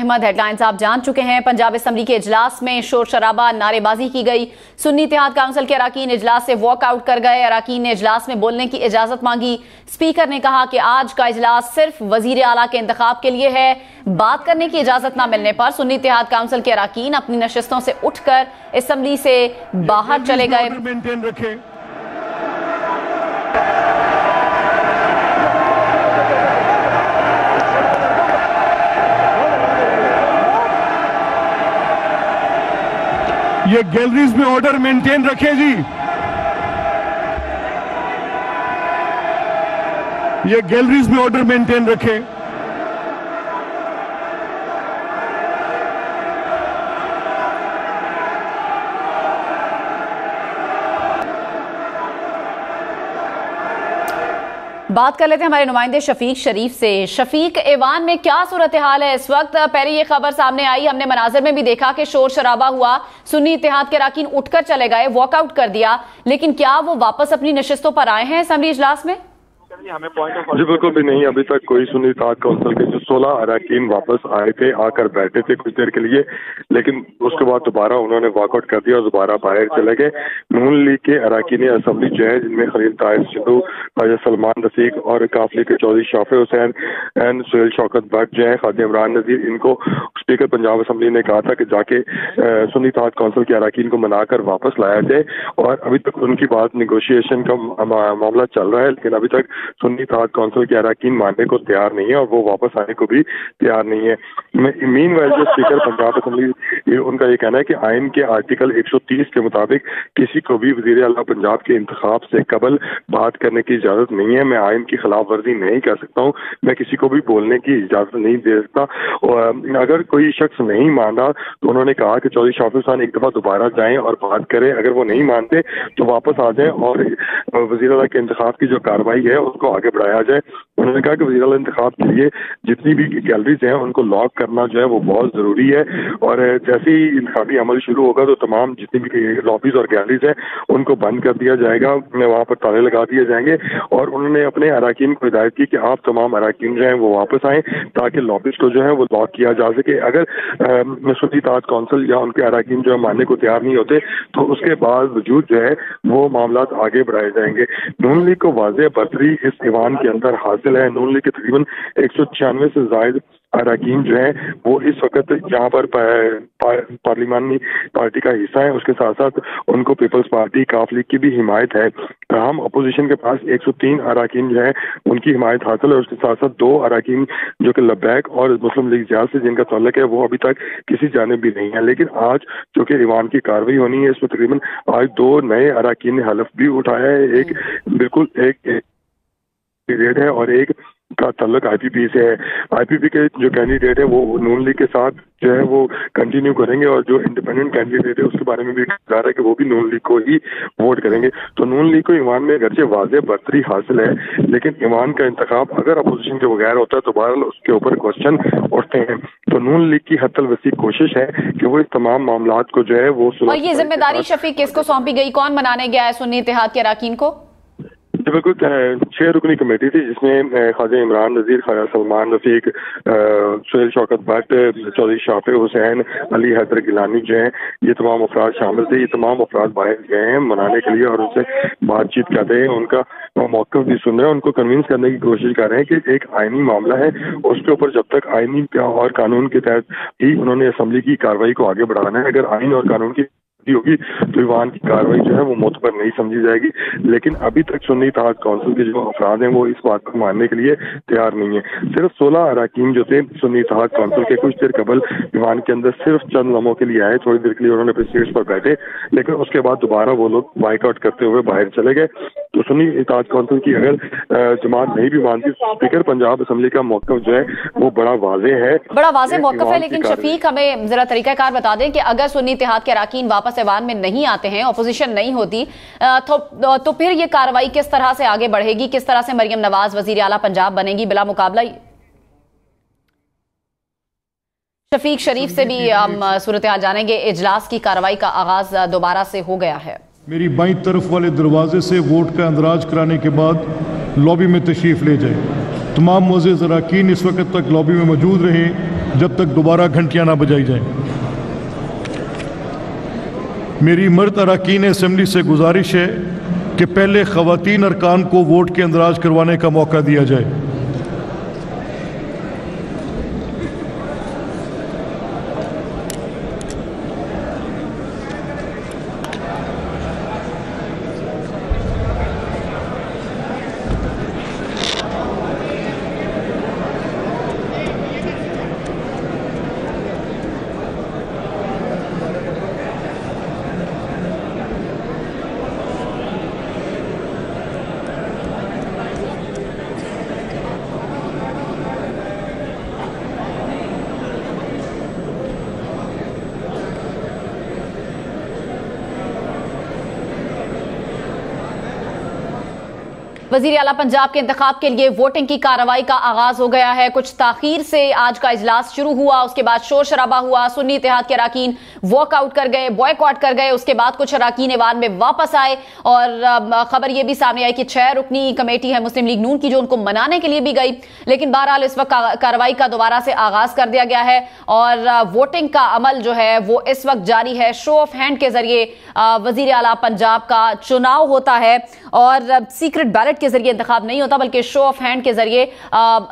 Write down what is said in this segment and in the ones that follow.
Ahmad. Headlines आप जान चुके हैं। पंजाब असेंबली के इजलास में शोर शराबा, नारेबाजी की गई। सुन्नी इत्तेहाद काउंसिल के अराकीन इजलास से वॉकआउट कर गए। अराकीन ने इजलास में बोलने की इजाजत मांगी। स्पीकर ने कहा कि आज का इजलास सिर्फ वजीर आला के इंतखाब के लिए है। बात करने की इजाजत न मिलने पर सुन्नी इत्तेहाद काउंसिल के अराकीन अपनी नशिस्तों से उठकर असेंबली से बाहर चले गए। ये गैलरीज में ऑर्डर मेंटेन रखें जी। ये गैलरीज में ऑर्डर मेंटेन रखें। बात कर लेते हैं हमारे नुमाइंदे शफीक शरीफ से। शफीक, ईवान में क्या सूरत हाल है इस वक्त? पहले ये खबर सामने आई, हमने मनाजर में भी देखा कि शोर शराबा हुआ, सुन्नी इत्तेहाद के अराकीन उठकर चले गए, वॉकआउट कर दिया, लेकिन क्या वो वापस अपनी नशिस्तों पर आए हैं असेंबली इजलास में? जी बिल्कुल भी नहीं। अभी तक कोई सुन्नी इत्तेहाद काउंसिल के जो 16 अराकीन वापस आए थे, आकर बैठे थे कुछ देर के लिए, लेकिन उसके बाद दोबारा उन्होंने वॉकआउट कर दिया और दोबारा बाहर चले गए। नून लीग के अराकीन असेंबली जो है, जिनमें खलील ताहिर सिद्धू, ख्वाजा सलमान रफीक और काफ लीग के चौधरी शाफे हुसैन एंड सुहेल शौकत भट्ट जो है, खादी इमरान नजीर, इनको स्पीकर पंजाब असेंबली ने कहा था कि जाके सुन्नी इत्तेहाद काउंसिल के अराकीन को मनाकर वापस लाया जाए, और अभी तक उनकी बात निगोशिएशन का मामला चल रहा है, लेकिन अभी तक सुन्नी इत्तेहाद काउंसिल के अराकीन मानने को तैयार नहीं है और वो वापस आने को भी तैयार नहीं है। मीनवाइल जो स्पीकर पंजाब असेंबली, उनका ये कहना है कि आइन के आर्टिकल 130 के मुताबिक किसी को भी वजीर आला पंजाब के इंतखाब से कबल बात करने की इजाजत नहीं है। मैं आइन की खिलाफ वर्जी नहीं कर सकता हूँ, मैं किसी को भी बोलने की इजाजत नहीं दे सकता। और अगर कोई शख्स नहीं मान रहा तो उन्होंने कहा कि चौधरी शाफी हुसैन एक दफा दोबारा जाएं और बात करें, अगर वो नहीं मानते तो वापस आ जाएं और वजीर आला के इंतखाब की जो कार्रवाई है उसको आगे बढ़ाया जाए। उन्होंने कहा कि वज़ीर आला इंतखाब के लिए जितनी भी गैलरीज हैं उनको लॉक करना जो है वो बहुत जरूरी है, और जैसे ही इंतखाबी अमल शुरू होगा तो तमाम जितनी भी लॉबीज और गैलरीज हैं उनको बंद कर दिया जाएगा, वहाँ पर ताले लगा दिए जाएंगे। और उन्होंने अपने अराकीन को हिदायत की कि आप तमाम अराकीन जो हैं वो वापस आएँ ताकि लॉबीज को जो है वो लॉक किया जा सके। अगर सुन्नी इत्तेहाद काउंसिल या उनके अराकीन जो है मानने को तैयार नहीं होते तो उसके बावजूद जो है वो मामला आगे बढ़ाए जाएंगे। नून लीग को वाज़ेह बर्तरी इस ईवान के अंदर हासिल है। नून लीग के तकरीबन 196 से जायद अराकीन जो है वो इस वक्त यहाँ पर पार्लिमानी पार्टी का हिस्सा है, उसके साथ साथ उनको पीपल्स पार्टी काफ लीग की भी हिमायत है। हम अपोजिशन के पास 103 अराकीन जो है उनकी हिमायत हासिल है, उसके साथ साथ 2 अराकीन जो कि लब्बैक और मुस्लिम लीग जिहाद से जिनका ताल्लुक है वो अभी तक किसी जानिब भी नहीं है। लेकिन आज जो कि ईवान की कार्रवाई होनी है, इसमें तकरीबन आज 2 नए अराकीन ने हलफ भी उठाया है। एक बिल्कुल एक कैंडिडेट है और एक का ताल्लुक आईपीपी से है। आईपीपी के जो कैंडिडेट है वो नून लीग के साथ जो है वो कंटिन्यू करेंगे, और जो इंडिपेंडेंट कैंडिडेट है उसके बारे में भी कहा रहा है कि वो भी नून लीग को ही वोट करेंगे। तो नून लीग को ईवान में अगरचे वाज़ेह बर्तरी हासिल है, लेकिन ईवान का इंतखाब अगर अपोजिशन के बगैर होता है तो बहरहाल उसके ऊपर क्वेश्चन उठते हैं। तो नून लीग की हद वसी कोशिश है कि वो इस तमाम मामलात को जो है वो, और ये जिम्मेदारी शफीक किसको सौंपी गई, कौन बनाने गया है सुन्नी इत्तेहाद के अराकीन को? बिल्कुल 6 रुकनी कमेटी थी जिसमें ख्वाजा इमरान नजीर, ख्वाजा सलमान रफीक, सुहेल शौकत भट्ट, चौधरी शाफे हुसैन, अली हैदर गिलानी जो है, ये तमाम अफराद शामिल थे। ये तमाम अफराद बाहर गए हैं मनाने के लिए और उनसे बातचीत कर रहे हैं, उनका मौक़िफ़ भी सुन रहे हैं, उनको कन्विंस करने की कोशिश कर रहे हैं कि एक आइनी मामला है, उसके ऊपर जब तक आइनी और कानून के तहत ही उन्होंने असम्बली की कार्रवाई को आगे बढ़ाना है। अगर आइन और कानून की होगी तो ईवान की कार्रवाई जो है वो मोतबर नहीं समझी जाएगी। लेकिन अभी तक सुन्नी इत्तेहाद काउंसिल के जो अफराद हैं वो इस बात को मानने के लिए तैयार नहीं है। सिर्फ 16 अराकीन जो थे सुन्नी इत्तेहाद काउंसिल के कुछ देर कबल ईवान के अंदर सिर्फ चंद लम्हों के लिए आए, थोड़ी देर के लिए उन्होंने अपने सीट्स पर बैठे, लेकिन उसके बाद दोबारा वो लोग बाइकआउट करते हुए बाहर चले गए। तो सुन्नी इत्तेहाद काउंसिल की अगर जमात नहीं भी मानती, स्पीकर पंजाब असेंबली का मौक़िफ़ जो है वो बड़ा वाज़ेह है, बड़ा वाज़ेह मौक़िफ़ है। लेकिन शफीक हमें जरा तरीक़ाकार बता दें कि अगर सुन्नी इत्तेहाद के अराकीन वापस ईवान में नहीं आते हैं, ऑपोजिशन नहीं होती, तो फिर ये कार्रवाई किस तरह से आगे बढ़ेगी, किस तरह से मरियम नवाज वजीर आला पंजाब बनेगी बिला मुकाबला? शफीक शरीफ से भी हम सूरत हाल जानेंगे। इजलास की कार्रवाई का आगाज दोबारा से हो गया है। मेरी बाईं तरफ वाले दरवाजे से वोट का अंदराज कराने के बाद लॉबी में तशरीफ ले जाए। तमाम मुअज़्ज़िज़ अराकीन इस वक्त तक लॉबी में मौजूद रहे। जब तक दोबारा घंटियां ना बजाई जाएं। मेरी मर्द अरकान असम्बली से गुजारिश है कि पहले ख़वातीन अरकान को वोट के अंदराज करवाने का मौका दिया जाए। वजीर आला पंजाब के इंतखाब के लिए वोटिंग की कार्रवाई का आगाज हो गया है। कुछ ताखीर से आज का इजलास शुरू हुआ, उसके बाद शोर शराबा हुआ, सुन्नी इत्तेहाद के अराकीन वॉकआउट कर गए, बॉयकॉट कर गए। उसके बाद कुछ अराकीन ऐवान में वापस आए और खबर यह भी सामने आई कि 6 रुकनी कमेटी है मुस्लिम लीग नून की जो उनको मनाने के लिए भी गई, लेकिन बहरहाल इस वक्त कार्रवाई का दोबारा से आगाज कर दिया गया है और वोटिंग का अमल जो है वो इस वक्त जारी है। शो ऑफ हैंड के जरिए वजीर आला पंजाब का चुनाव होता है और सीक्रेट बैलेट के जरिए इंतखाब नहीं होता बल्कि शो ऑफ हैंड के जरिए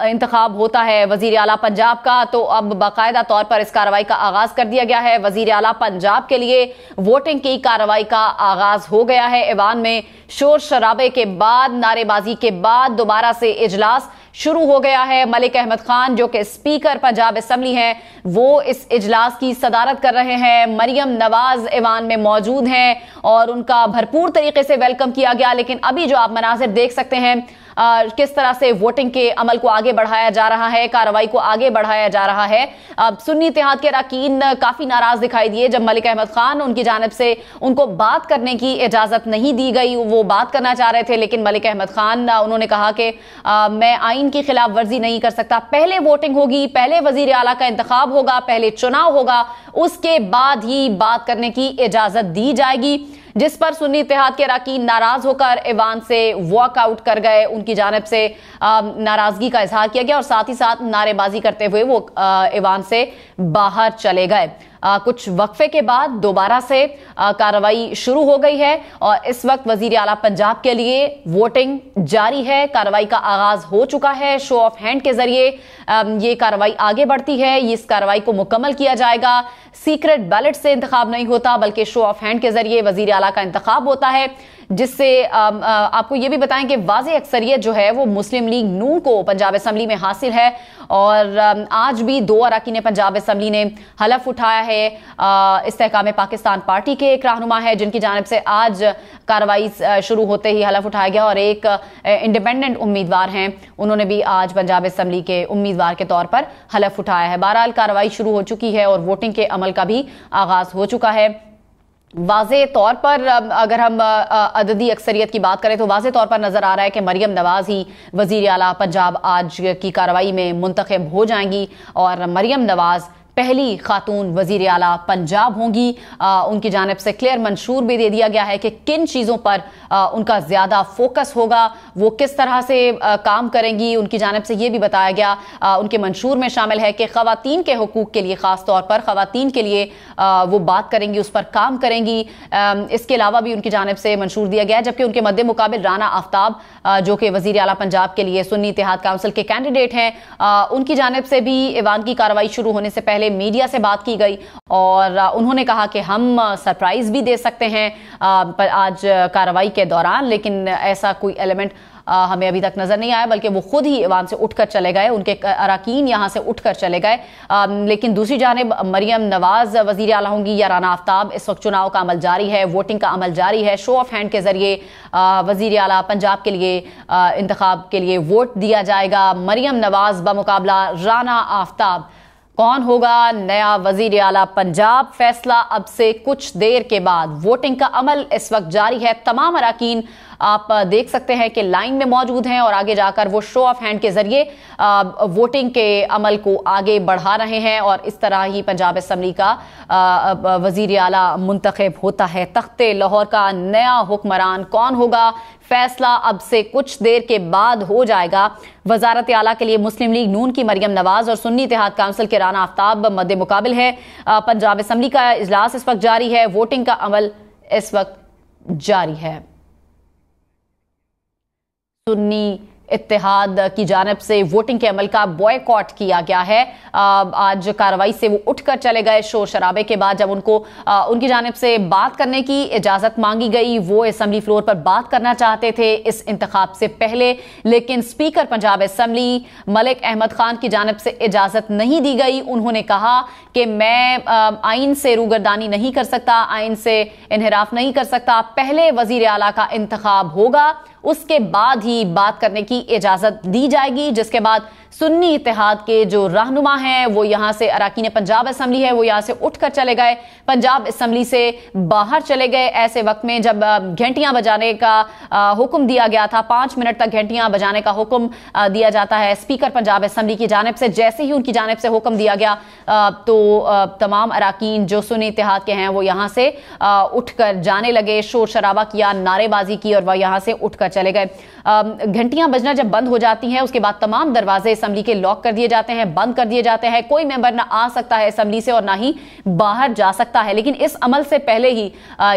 इंतखाब होता है वजीर आला पंजाब का। तो अब बाकायदा तौर पर इस कार्रवाई का आगाज कर दिया गया है। वजीर आला पंजाब के लिए वोटिंग की कार्रवाई का आगाज हो गया है। ऐवान में शोर शराबे के बाद, नारेबाजी के बाद दोबारा से इजलास शुरू हो गया है। मलिक अहमद खान जो कि स्पीकर पंजाब असेंबली हैं वो इस इजलास की सदारत कर रहे हैं। मरियम नवाज ऐवान में मौजूद हैं और उनका भरपूर तरीके से वेलकम किया गया। लेकिन अभी जो आप मनाजिर देख सकते हैं किस तरह से वोटिंग के अमल को आगे बढ़ाया जा रहा है, कार्रवाई को आगे बढ़ाया जा रहा है। सुन्नी इत्तेहाद के अरकान काफी नाराज दिखाई दिए जब मलिक अहमद खान उनकी जानिब से उनको बात करने की इजाजत नहीं दी गई। वो बात करना चाह रहे थे लेकिन मलिक अहमद खान उन्होंने कहा कि मैं आइन की खिलाफ वर्जी नहीं कर सकता, पहले वोटिंग होगी, पहले वजीर आला का इंतखाब होगा, पहले चुनाव होगा, उसके बाद ही बात करने की इजाजत दी जाएगी। जिस पर सुन्नी इत्तेहाद के अरकान नाराज होकर ऐवान से वॉकआउट कर गए। उनकी जानिब से नाराजगी का इजहार किया गया और साथ ही साथ नारेबाजी करते हुए वो ऐवान से बाहर चले गए। कुछ वक्फे के बाद दोबारा से कार्रवाई शुरू हो गई है और इस वक्त वजीर आला पंजाब के लिए वोटिंग जारी है। कार्रवाई का आगाज हो चुका है। शो ऑफ हैंड के जरिए ये कार्रवाई आगे बढ़ती है। इस कार्रवाई को मुकम्मल किया जाएगा। सीक्रेट बैलेट से इंतखाब नहीं होता बल्कि शो ऑफ हैंड के जरिए वजीर आला का इंतखाब होता है, जिससे आपको यह भी बताएं कि वाज़ेह अक्सरियत जो है वो मुस्लिम लीग नून को पंजाब असेंबली में हासिल है और आज भी 2 अरकान पंजाब असेंबली ने हलफ उठाया है। इस्तेहकाम पाकिस्तान पार्टी के एक रहनुमा है जिनकी जानिब से आज कार्रवाई शुरू होते ही हलफ उठाया गया और एक इंडिपेंडेंट उम्मीदवार हैं, उन्होंने भी आज पंजाब असेंबली के उम्मीदवार के तौर पर हलफ उठाया है। बहरहाल कार्रवाई शुरू हो चुकी है और वोटिंग के अमल का भी आगाज हो चुका है। वाज़े तौर पर अगर हम अददी अक्सरियत की बात करें तो वाज़े तौर पर नजर आ रहा है कि मरियम नवाज ही वजीर आला पंजाब आज की कार्रवाई में मुंतखब हो जाएंगी और मरियम नवाज पहली खातून वजीर आला पंजाब होंगी। उनकी जानिब से क्लियर मंशूर भी दे दिया गया है कि किन चीज़ों पर उनका ज़्यादा फोकस होगा, वो किस तरह से काम करेंगी। उनकी जानिब से ये भी बताया गया, उनके मंशूर में शामिल है कि ख़वातीन के हुकूक़ के लिए, ख़ास तौर पर ख़वातीन के लिए वो बात करेंगी, उस पर काम करेंगी। इसके अलावा भी उनकी जानिब से मंशूर दिया गया है। जबकि उनके मद्दे मुकाबिल राना आफ्ताब जो कि वजीर आला पंजाब के लिए सुन्नी इत्तेहाद काउंसिल के कैंडिडेट हैं, उनकी जानिब से भी ऐवान की कार्रवाई शुरू होने से पहले मीडिया से बात की गई और उन्होंने कहा कि हम सरप्राइज भी दे सकते हैं आज कार्रवाई के दौरान, लेकिन ऐसा कोई एलिमेंट हमें अभी तक नजर नहीं आया, बल्कि वो खुद ही ऐवान से उठकर चले गए, उनके अरकान यहां से उठकर चले गए। लेकिन दूसरी जानिब मरियम नवाज वजीर आला होंगी या राना आफ्ताब, इस वक्त चुनाव का अमल जारी है, वोटिंग का अमल जारी है। शो ऑफ हैंड के जरिए वजीर आला पंजाब के लिए इंतखाब के लिए वोट दिया जाएगा। मरियम नवाज बमुकाबला राना आफ्ताब, कौन होगा नया वजीर आला पंजाब? फैसला अब से कुछ देर के बाद। वोटिंग का अमल इस वक्त जारी है। तमाम अरकान आप देख सकते हैं कि लाइन में मौजूद हैं और आगे जाकर वो शो ऑफ हैंड के जरिए वोटिंग के अमल को आगे बढ़ा रहे हैं और इस तरह ही पंजाब असम्बली का वजीर आला मुंतखब होता है। तख्ते लाहौर का नया हुक्मरान कौन होगा, फैसला अब से कुछ देर के बाद हो जाएगा। वजारत आला के लिए मुस्लिम लीग नून की मरियम नवाज और सुन्नी इत्तेहाद काउंसिल के राना आफ्ताब मद्दे मुकाबिल है। पंजाब असम्बली का इजलास इस वक्त जारी है, वोटिंग का अमल इस वक्त जारी है। सुन्नी इत्तेहाद की जानिब से वोटिंग के अमल का बॉयकॉट किया गया है। आज कार्रवाई से वो उठकर चले गए शोर शराबे के बाद, जब उनको उनकी जानिब से बात करने की इजाजत मांगी गई। वो असेंबली फ्लोर पर बात करना चाहते थे इस इंतखाब से पहले, लेकिन स्पीकर पंजाब असेंबली मलिक अहमद खान की जानिब से इजाजत नहीं दी गई। उन्होंने कहा कि मैं आइन से रूगर्दानी नहीं कर सकता, आइन से इन्हिराफ नहीं कर सकता, पहले वजीर आला का इंतखाब होगा, उसके बाद ही बात करने की इजाजत दी जाएगी। जिसके बाद सुन्नी इत्तेहाद के जो रहनुमा हैं वो यहां से, अराकीन पंजाब असेंबली है वो यहां से उठकर चले गए, पंजाब असेंबली से बाहर चले गए। ऐसे वक्त में जब घंटियां बजाने का हुक्म दिया गया था, 5 मिनट तक घंटियां बजाने का हुक्म दिया जाता है स्पीकर पंजाब असेंबली की जानिब से। जैसे ही उनकी जानिब से हुक्म दिया गया तो तमाम अराकीन जो सुन्नी इत्तेहाद के हैं वो यहां से उठकर जाने लगे, शोर शराबा किया, नारेबाजी की और वह यहां से उठकर चले गए। घंटियां बजना जब बंद हो जाती हैं उसके बाद तमाम दरवाजे असेंबली के लॉक कर दिए जाते हैं, बंद कर दिए जाते हैं। कोई मेंबर ना आ सकता है असेंबली से और ना ही बाहर जा सकता है। लेकिन इस अमल से पहले ही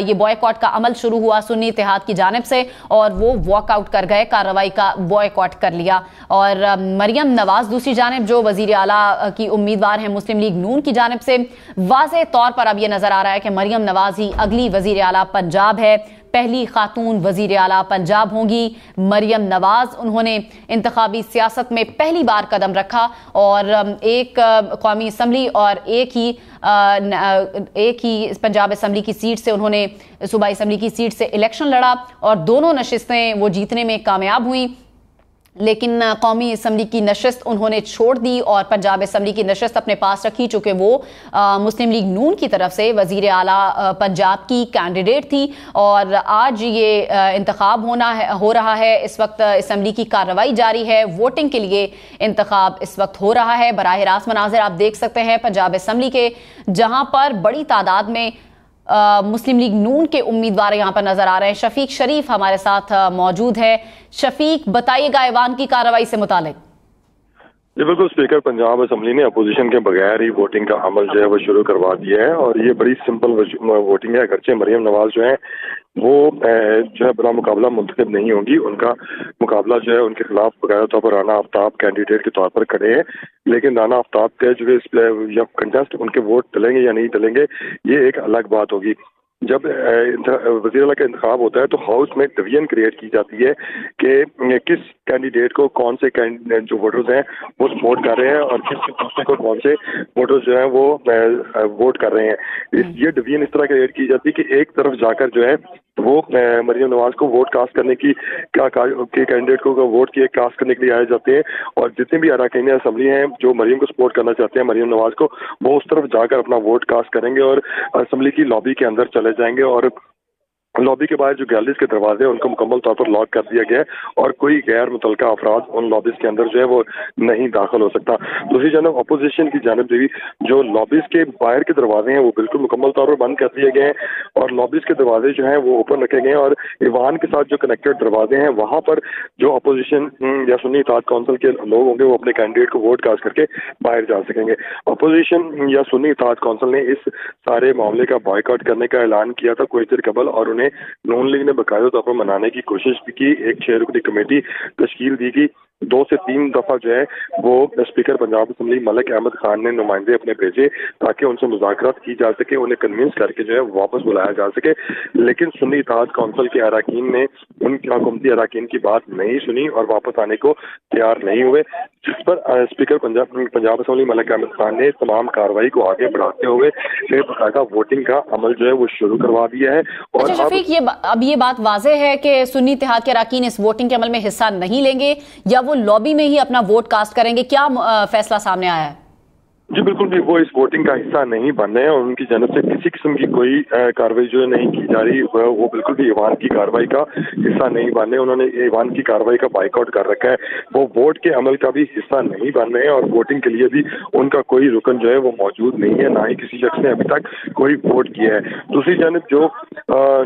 ये बॉयकॉट का अमल शुरू हुआ सुन्नी इत्तेहाद की जानिब से और वो वॉकआउट कर गए, कार्रवाई का बॉयकॉट कर लिया। और मरियम नवाज दूसरी जानिब जो वजीर आला की उम्मीदवार हैं मुस्लिम लीग नून की जानिब से, वाज़े तौर पर अब ये नजर आ रहा है कि मरियम नवाज ही अगली वजीर आला पंजाब है, पहली खातून वजीर आला पंजाब होंगी मरियम नवाज। उन्होंने इंतखाबी सियासत में पहली बार कदम रखा और एक कौमी असम्बली और एक ही पंजाब असम्बली की सीट से उन्होंने, सूबाई असम्बली की सीट से इलेक्शन लड़ा और दोनों नशिस्तें वो जीतने में कामयाब हुई। लेकिन कौमी असम्बली की नशिस्त उन्होंने छोड़ दी और पंजाब असम्बली की नशिस्त अपने पास रखी, चूंकि वो मुस्लिम लीग नून की तरफ से वजीर आला पंजाब की कैंडिडेट थी। और आज ये इंतखाब हो रहा है। इस वक्त असम्बली की कार्रवाई जारी है, वोटिंग के लिए इंतखाब इस वक्त हो रहा है। बराह रास्त मनाजिर आप देख सकते हैं पंजाब असम्बली के, जहां पर बड़ी तादाद में मुस्लिम लीग नून के उम्मीदवार यहां पर नजर आ रहे हैं। शफीक शरीफ हमारे साथ मौजूद है। शफीक, बताइएगा ऐवान की कार्रवाई से मुतालिक। जी बिल्कुल, स्पीकर पंजाब असेंबली ने अपोजिशन के बगैर ही वोटिंग का अमल जो है वो शुरू करवा दिया है और ये बड़ी सिंपल वोटिंग है। अगरचे मरियम नवाज जो है वो जो है बड़ा मुकाबला मुंतखब नहीं होंगी, उनका मुकाबला जो है उनके खिलाफ बकायदा तौर पर राना आफ्ताब कैंडिडेट के तौर पर खड़े हैं। लेकिन राना आफ्ताब के जो कंटेस्ट उनके वोट डलेंगे या नहीं डलेंगे ये एक अलग बात होगी। जब वज़ीर आला का इंतखाब होता है तो हाउस में डिवीजन क्रिएट की जाती है कि किस कैंडिडेट को कौन से जो वोटर्स हैं वो सपोर्ट कर रहे हैं और किस दूसरे को कौन से वोटर्स जो हैं वो वोट कर रहे हैं। ये डिवीजन इस तरह क्रिएट की जाती है कि एक तरफ जाकर जो है वो मरियम नवाज को वोट कास्ट करने की कैंडिडेट को वोट किए कास्ट करने के लिए आए जाते हैं और जितने भी अरकान असेंबली हैं जो मरियम को सपोर्ट करना चाहते हैं मरियम नवाज को, वो उस तरफ जाकर अपना वोट कास्ट करेंगे और असेंबली की लॉबी के अंदर चले जाएंगे और लॉबी के बाहर जो गैलरीज के दरवाजे हैं उनको मुकम्मल तौर पर लॉक कर दिया गया है और कोई गैर मुतलका अफराद उन लॉबीज के अंदर जो है वो नहीं दाखिल हो सकता। दूसरी जानब अपोजिशन की जानब से भी जो लॉबीज के बाहर के दरवाजे हैं वो बिल्कुल मुकम्मल तौर पर बंद कर दिए गए हैं और लॉबीज के दरवाजे जो हैं वो ओपन रखे गए हैं और ईवान के साथ जो कनेक्टेड दरवाजे हैं वहाँ पर जो अपोजिशन या सुन्नी इत्तेहाद काउंसिल के लोग होंगे वो अपने कैंडिडेट को वोट कास्ट करके बाहर जा सकेंगे। अपोजिशन या सुन्नी इत्तेहाद काउंसिल ने इस सारे मामले का बॉयकॉट करने का ऐलान किया था कुछ देर कबल और उन्हें नून लीग ने बाकायदा तौर पर मनाने की कोशिश भी की। एक 6 रुकनी कमेटी तश्कील दी गई, 2 से 3 दफा जो है वो स्पीकर पंजाब असेंबली मलिक अहमद खान ने नुमाइंदे अपने भेजे ताकि उनसे मुज़ाकरात की जा सके, उन्हें कन्विंस करके जो है वापस बुलाया जा सके। लेकिन सुन्नी इत्तेहाद काउंसिल के अरकान ने उनकी हुकूमती अरकान की बात नहीं सुनी और वापस आने को तैयार नहीं हुए, जिस पर स्पीकर पंजाब असेंबली मलिक अहमद खान ने तमाम कार्रवाई को आगे बढ़ाते हुए बाकायदा वोटिंग का अमल जो है वो शुरू करवा दिया है। और शफीक, अब ये बात वाज़े है कि सुन्नी इत्तेहाद के अरकान इस वोटिंग के अमल में हिस्सा नहीं लेंगे या वो लॉबी में ही अपना वोट कास्ट करेंगे, क्या फैसला सामने आया है? जी बिल्कुल भी वो इस वोटिंग का हिस्सा नहीं बन रहे हैं और उनकी जानब से किसी किस्म की कोई कार्रवाई जो नहीं की जा रही, वो बिल्कुल भी ईवान की कार्रवाई का हिस्सा नहीं बन रहे। उन्होंने ईवान की कार्रवाई का बाइकआउट कर रखा है, वो वोट के अमल का भी हिस्सा नहीं बन रहे हैं और वोटिंग के लिए भी उनका कोई रुकन जो है वो मौजूद नहीं है, ना ही किसी शख्स ने अभी तक कोई वोट किया है। दूसरी जानब जो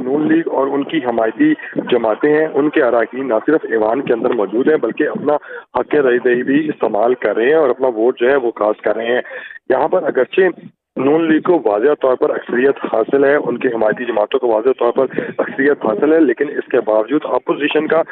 नून लीग और उनकी हमायती जमातें हैं, उनके अरकान न सिर्फ ईवान के अंदर मौजूद है बल्कि अपना हक रई भी इस्तेमाल कर रहे हैं और अपना वोट जो है वो कास्ट कर रहे हैं। यहाँ पर अगरचे नून लीग को वाज़ेह तौर पर अक्सरियत हासिल है, उनके हिमायती जमातों को वाज़ेह तौर पर अक्सरियत हासिल है, लेकिन इसके बावजूद अपोजिशन का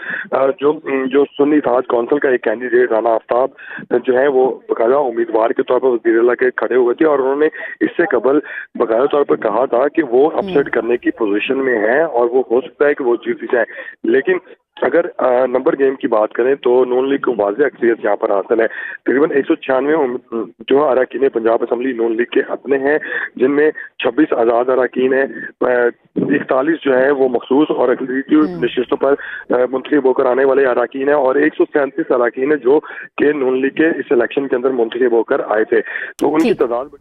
जो सुन्नी इत्तेहाद कौंसिल का एक कैंडिडेट राना आफ्ताब जो है वो बकायदा उम्मीदवार के तौर पर वज़ीर-ए-आला के खड़े हुए थे और उन्होंने इससे कबल बकायदा तौर पर कहा था कि वो अपसेट करने की पोजीशन में है और वो हो सकता है कि वो जीत जाए। लेकिन अगर नंबर गेम की बात करें तो नून लीग को वाज़ेह अक्सरियत यहाँ पर हासिल है। तकरीबन 196 जो अरकान पंजाब असम्बली नून लीग के अपने हैं, जिनमें 26 आज़ाद अरकान है, 41 जो है वो मखसूस और अक़लियती नशिस्तों पर मुंतखब होकर आने वाले अरकान है और 137 अरकान है जो कि नून लीग के इस इलेक्शन के अंदर मुंतखब होकर आए थे। तो उनकी तादाद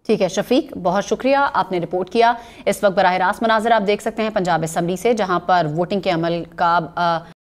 ठीक है शफीक, बहुत शुक्रिया, आपने रिपोर्ट किया। इस वक्त बराह रास्त मनाज़र आप देख सकते हैं पंजाब असम्बली से, जहां पर वोटिंग के अमल का